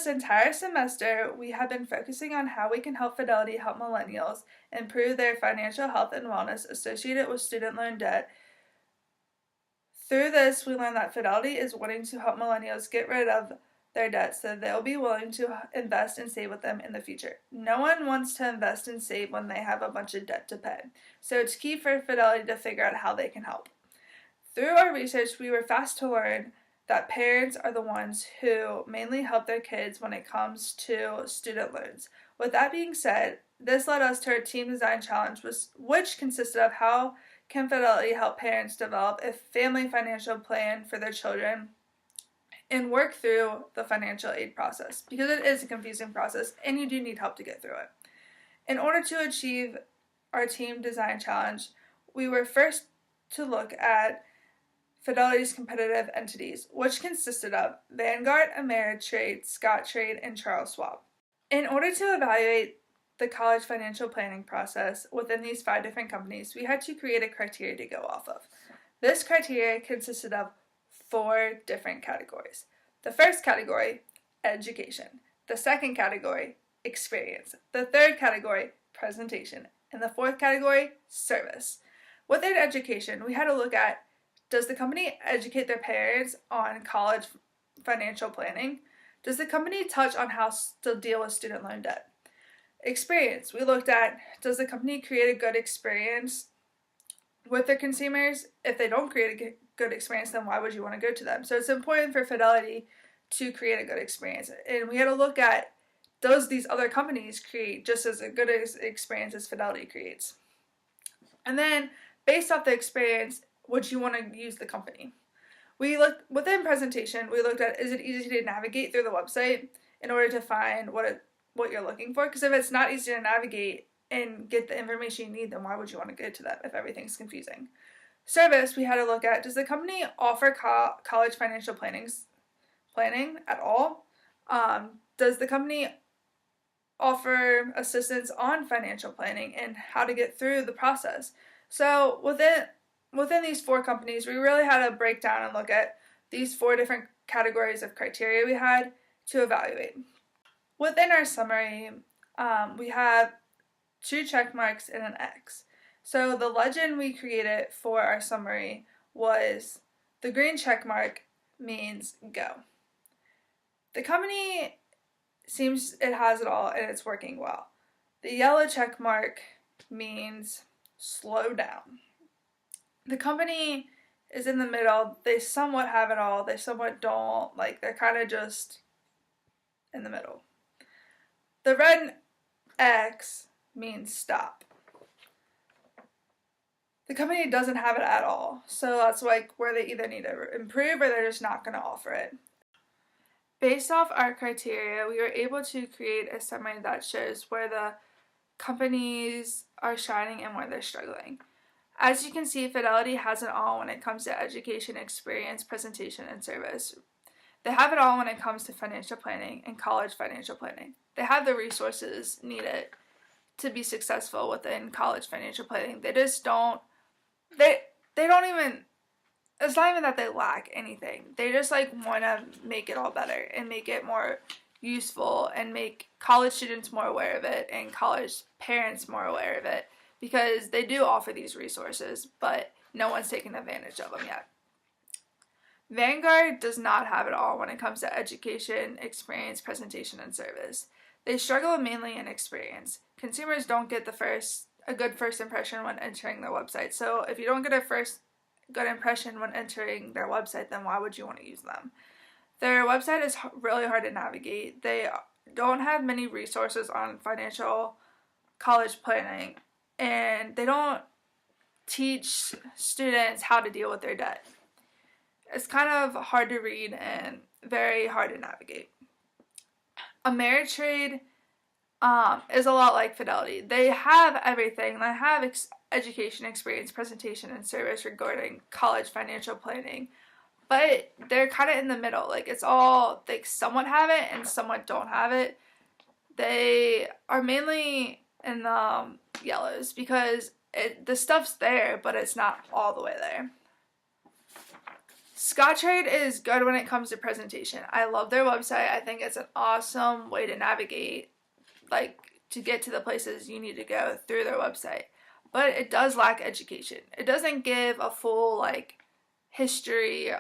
this entire semester, we have been focusing on how we can help Fidelity help millennials improve their financial health and wellness associated with student loan debt. Through this, we learned that Fidelity is wanting to help millennials get rid of their debt so they'll be willing to invest and save with them in the future. No one wants to invest and save when they have a bunch of debt to pay, so it's key for Fidelity to figure out how they can help. Through our research, we were fast to learn that parents are the ones who mainly help their kids when it comes to student loans. With that being said, this led us to our team design challenge, which consisted of how can Fidelity help parents develop a family financial plan for their children and work through the financial aid process, because it is a confusing process and you do need help to get through it. In order to achieve our team design challenge, we were first to look at Fidelity's competitive entities, which consisted of Vanguard, Ameritrade, Scottrade, and Charles Schwab. In order to evaluate the college financial planning process within these 5 different companies, we had to create a criteria to go off of. This criteria consisted of 4 different categories. The first category, education. The second category, experience. The third category, presentation. And the fourth category, service. Within education, we had to look at, does the company educate their parents on college financial planning? Does the company touch on how to deal with student loan debt? Experience, we looked at, does the company create a good experience with their consumers? If they don't create a good experience, then why would you want to go to them? So it's important for Fidelity to create a good experience. And we had to look at, does these other companies create just as a good experience as Fidelity creates? And then, based off the experience, would you want to use the company? We looked, within presentation, we looked at, is it easy to navigate through the website in order to find what you're looking for? Because if it's not easy to navigate and get the information you need, then why would you want to go to that if everything's confusing? Service, we had to look at, does the company offer college financial planning at all? Does the company offer assistance on financial planning and how to get through the process? So within these 4 companies, we really had to break down and look at these 4 different categories of criteria we had to evaluate. Within our summary, we have 2 check marks and an X. So the legend we created for our summary was, the green check mark means go. The company seems it has it all and it's working well. The yellow check mark means slow down. The company is in the middle. They somewhat have it all. They somewhat don't. Like, they're kind of just in the middle. The red X means stop. The company doesn't have it at all. So that's like where they either need to improve or they're just not going to offer it. Based off our criteria, we were able to create a summary that shows where the companies are shining and where they're struggling. As you can see, Fidelity has it all when it comes to education, experience, presentation, and service. They have it all when it comes to financial planning and college financial planning. They have the resources needed to be successful within college financial planning. They just don't, they don't even, it's not even that they lack anything. They just want to make it all better and make it more useful and make college students more aware of it and college parents more aware of it, because they do offer these resources, but no one's taken advantage of them yet. Vanguard does not have it all when it comes to education, experience, presentation, and service. They struggle mainly in experience. Consumers don't get a good first impression when entering their website. So if you don't get a first good impression when entering their website, then why would you want to use them? Their website is really hard to navigate. They don't have many resources on financial college planning, and they don't teach students how to deal with their debt. It's kind of hard to read and very hard to navigate. Ameritrade is a lot like Fidelity. They have everything. They have education, experience, presentation, and service regarding college financial planning, but they're kind of in the middle. It's all, they somewhat have it and somewhat don't have it. They are mainly in the yellows because the stuff's there, but it's not all the way there. Scottrade is good when it comes to presentation. I love their website. I think it's an awesome way to navigate, like, to get to the places you need to go through their website. But it does lack education. It doesn't give a full, like, history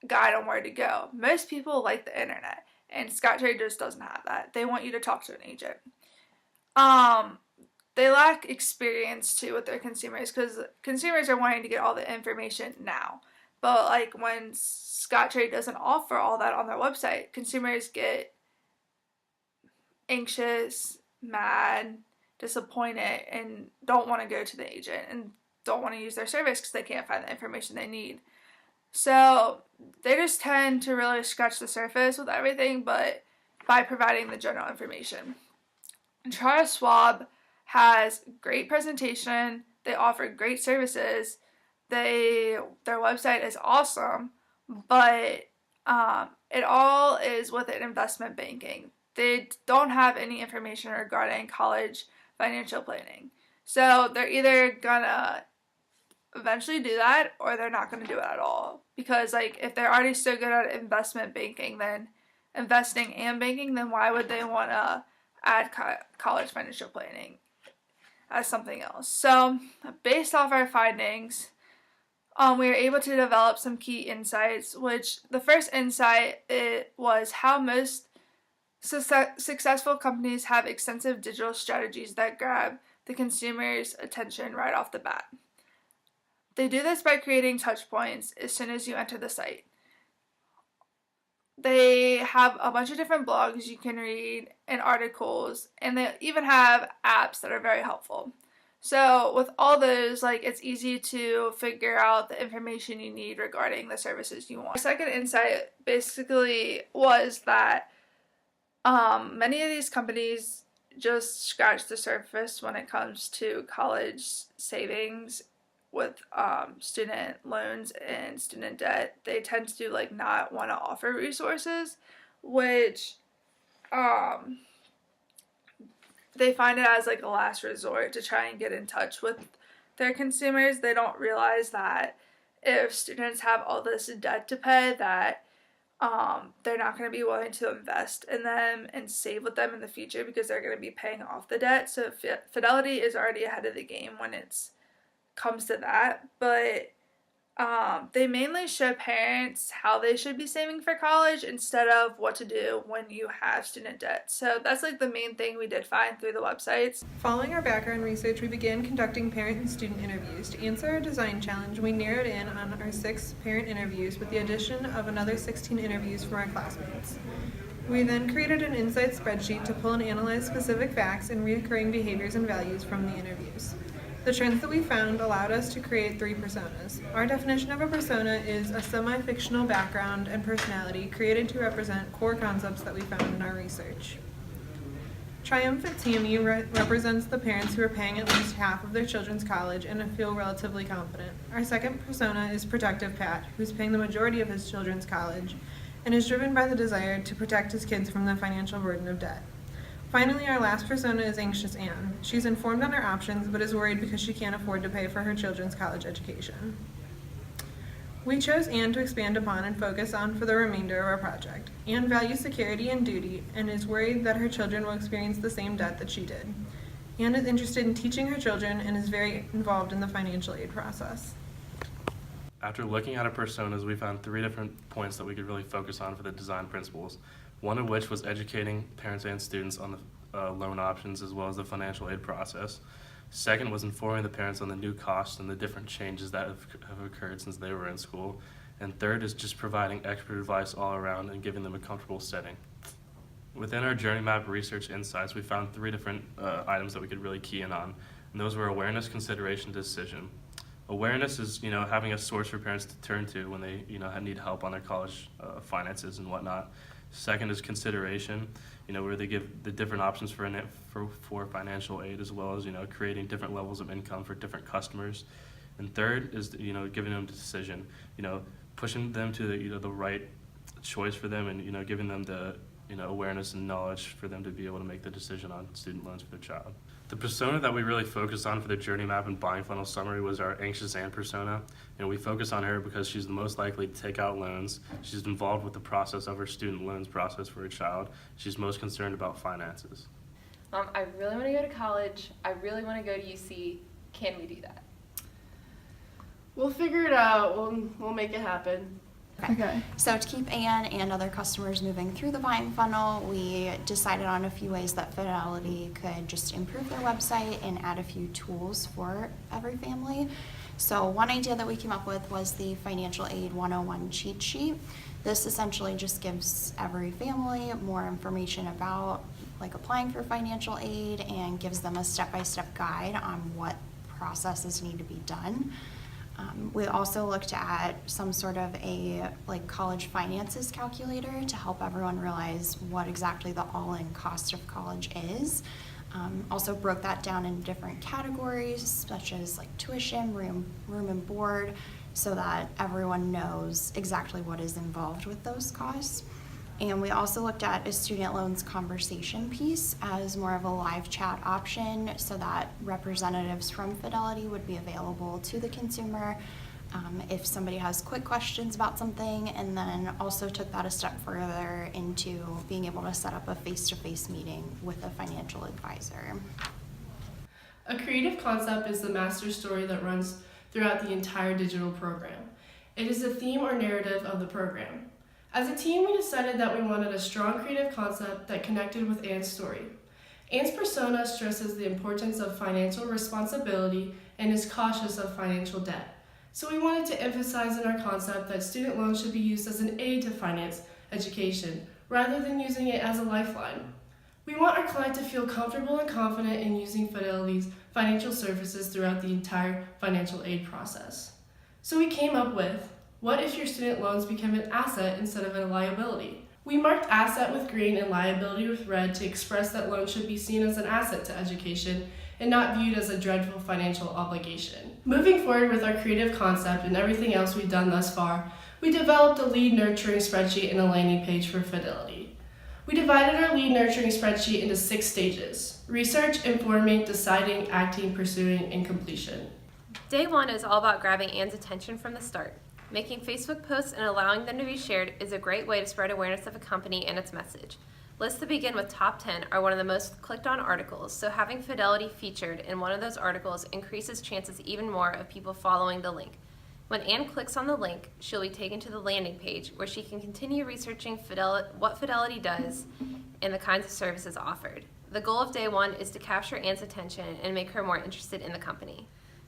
guide on where to go. Most people like the internet, and Scottrade just doesn't have that. They want you to talk to an agent. They lack experience too with their consumers, because consumers are wanting to get all the information now. But like when Scottrade doesn't offer all that on their website, consumers get anxious, mad, disappointed, and don't want to go to the agent and don't want to use their service because they can't find the information they need. So they just tend to really scratch the surface with everything, but by providing the general information. Charles Schwab has great presentation. They offer great services. Their website is awesome, but it all is within investment banking. They don't have any information regarding college financial planning. So they're either gonna eventually do that or they're not gonna do it at all. Because like if they're already so good at investment banking, then investing and banking, then why would they want to add college financial planning as something else? So based off our findings, we were able to develop some key insights, which the first insight was how most successful companies have extensive digital strategies that grab the consumer's attention right off the bat. They do this by creating touch points as soon as you enter the site. They have a bunch of different blogs you can read and articles, and they even have apps that are very helpful. So with all those, like, it's easy to figure out the information you need regarding the services you want. The second insight basically was that many of these companies just scratch the surface when it comes to college savings with student loans and student debt. They tend to like not want to offer resources, which they find it as like a last resort to try and get in touch with their consumers. They don't realize that if students have all this debt to pay, that they're not going to be willing to invest in them and save with them in the future because they're going to be paying off the debt. So Fidelity is already ahead of the game when it's comes to that, but they mainly show parents how they should be saving for college instead of what to do when you have student debt. So that's like the main thing we did find through the websites. Following our background research, we began conducting parent and student interviews. To answer our design challenge, we narrowed in on our 6 parent interviews with the addition of another 16 interviews from our classmates. We then created an insight spreadsheet to pull and analyze specific facts and recurring behaviors and values from the interviews. The trends that we found allowed us to create 3 personas. Our definition of a persona is a semi-fictional background and personality created to represent core concepts that we found in our research. Triumphant TMU represents the parents who are paying at least half of their children's college and feel relatively confident. Our second persona is Protective Pat, who's paying the majority of his children's college and is driven by the desire to protect his kids from the financial burden of debt. Finally, our last persona is Anxious Anne. She's informed on her options, but is worried because she can't afford to pay for her children's college education. We chose Anne to expand upon and focus on for the remainder of our project. Anne values security and duty and is worried that her children will experience the same debt that she did. Anne is interested in teaching her children and is very involved in the financial aid process. After looking at our personas, we found 3 different points that we could really focus on for the design principles. One of which was educating parents and students on the loan options as well as the financial aid process. Second was informing the parents on the new costs and the different changes that have occurred since they were in school. And third is just providing expert advice all around and giving them a comfortable setting. Within our journey map research insights, we found 3 different items that we could really key in on. And those were awareness, consideration, decision. Awareness is, having a source for parents to turn to when they, need help on their college finances and whatnot. Second is consideration, where they give the different options for financial aid, as well as, creating different levels of income for different customers. And third is, giving them the decision, pushing them to the right choice for them and, giving them the, awareness and knowledge for them to be able to make the decision on student loans for their child. The persona that we really focused on for the journey map and buying funnel summary was our anxious Ann persona. And we focus on her because she's the most likely to take out loans. She's involved with the process of her student loans process for her child. She's most concerned about finances. I really want to go to college. I really want to go to UC. Can we do that? We'll figure it out. We'll make it happen. Okay. So to keep Anne and other customers moving through the buying funnel, we decided on a few ways that Fidelity could just improve their website and add a few tools for every family. So one idea that we came up with was the Financial Aid 101 cheat sheet. This essentially just gives every family more information about applying for financial aid and gives them a step-by-step guide on what processes need to be done. We also looked at some sort of a college finances calculator to help everyone realize what exactly the all-in cost of college is. Also broke that down into different categories such as tuition, room and board, so that everyone knows exactly what is involved with those costs. And we also looked at a student loans conversation piece as more of a live chat option so that representatives from Fidelity would be available to the consumer if somebody has quick questions about something, and then also took that a step further into being able to set up a face-to-face meeting with a financial advisor. A creative concept is the master story that runs throughout the entire digital program. It is the theme or narrative of the program. As a team, we decided that we wanted a strong creative concept that connected with Anne's story. Anne's persona stresses the importance of financial responsibility and is cautious of financial debt. So we wanted to emphasize in our concept that student loans should be used as an aid to finance education, rather than using it as a lifeline. We want our client to feel comfortable and confident in using Fidelity's financial services throughout the entire financial aid process. So we came up with, what if your student loans become an asset instead of a liability? We marked asset with green and liability with red to express that loans should be seen as an asset to education and not viewed as a dreadful financial obligation. Moving forward with our creative concept and everything else we've done thus far, we developed a lead nurturing spreadsheet and a landing page for Fidelity. We divided our lead nurturing spreadsheet into 6 stages: research, informing, deciding, acting, pursuing, and completion. Day 1 is all about grabbing Anne's attention from the start. Making Facebook posts and allowing them to be shared is a great way to spread awareness of a company and its message. Lists that begin with top 10 are one of the most clicked on articles, so having Fidelity featured in one of those articles increases chances even more of people following the link. When Anne clicks on the link, she'll be taken to the landing page where she can continue researching what Fidelity does and the kinds of services offered. The goal of Day 1 is to capture Anne's attention and make her more interested in the company.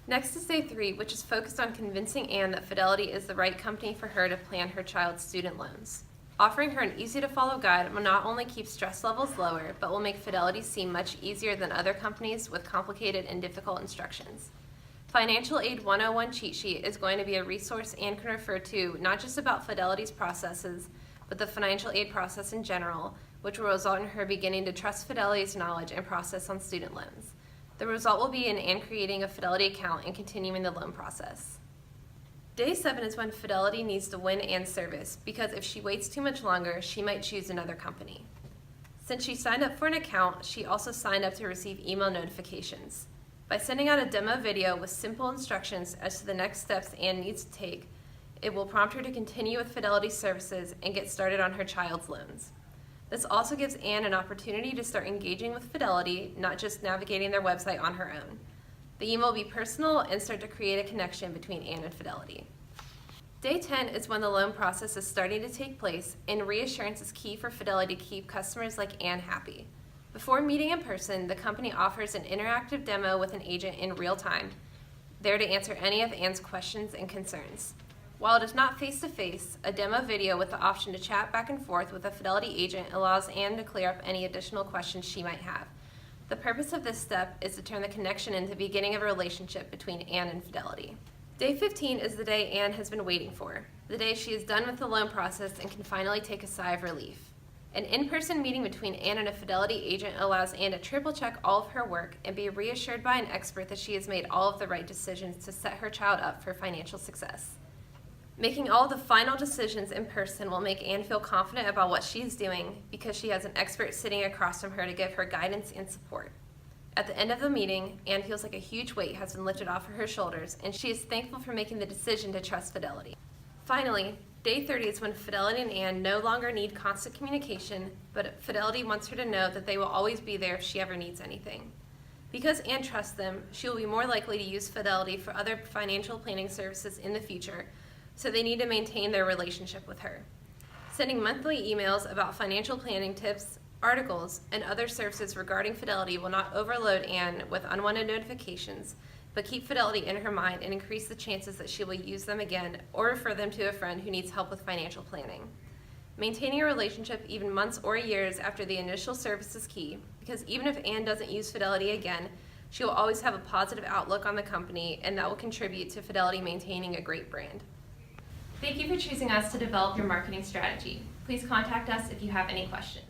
Next is Day 3, which is focused on convincing Anne that Fidelity is the right company for her to plan her child's student loans. Offering her an easy-to-follow guide will not only keep stress levels lower, but will make Fidelity seem much easier than other companies with complicated and difficult instructions. Financial Aid 101 cheat sheet is going to be a resource Anne can refer to not just about Fidelity's processes, but the financial aid process in general, which will result in her beginning to trust Fidelity's knowledge and process on student loans. The result will be in Anne creating a Fidelity account and continuing the loan process. Day 7 is when Fidelity needs to win Anne's service, because if she waits too much longer, she might choose another company. Since she signed up for an account, she also signed up to receive email notifications. By sending out a demo video with simple instructions as to the next steps Anne needs to take, it will prompt her to continue with Fidelity services and get started on her child's loans. This also gives Anne an opportunity to start engaging with Fidelity, not just navigating their website on her own. The email will be personal and start to create a connection between Anne and Fidelity. Day 10 is when the loan process is starting to take place, and reassurance is key for Fidelity to keep customers like Anne happy. Before meeting in person, the company offers an interactive demo with an agent in real time, there to answer any of Anne's questions and concerns. While it is not face-to-face, a demo video with the option to chat back and forth with a Fidelity agent allows Anne to clear up any additional questions she might have. The purpose of this step is to turn the connection into the beginning of a relationship between Anne and Fidelity. Day 15 is the day Anne has been waiting for, the day she is done with the loan process and can finally take a sigh of relief. An in-person meeting between Anne and a Fidelity agent allows Anne to triple-check all of her work and be reassured by an expert that she has made all of the right decisions to set her child up for financial success. Making all the final decisions in person will make Anne feel confident about what she's doing because she has an expert sitting across from her to give her guidance and support. At the end of the meeting, Anne feels like a huge weight has been lifted off of her shoulders, and she is thankful for making the decision to trust Fidelity. Finally, day 30 is when Fidelity and Anne no longer need constant communication, but Fidelity wants her to know that they will always be there if she ever needs anything. Because Anne trusts them, she will be more likely to use Fidelity for other financial planning services in the future, so they need to maintain their relationship with her. Sending monthly emails about financial planning tips, articles, and other services regarding Fidelity will not overload Anne with unwanted notifications, but keep Fidelity in her mind and increase the chances that she will use them again or refer them to a friend who needs help with financial planning. Maintaining a relationship even months or years after the initial service is key, because even if Anne doesn't use Fidelity again, she will always have a positive outlook on the company, and that will contribute to Fidelity maintaining a great brand. Thank you for choosing us to develop your marketing strategy. Please contact us if you have any questions.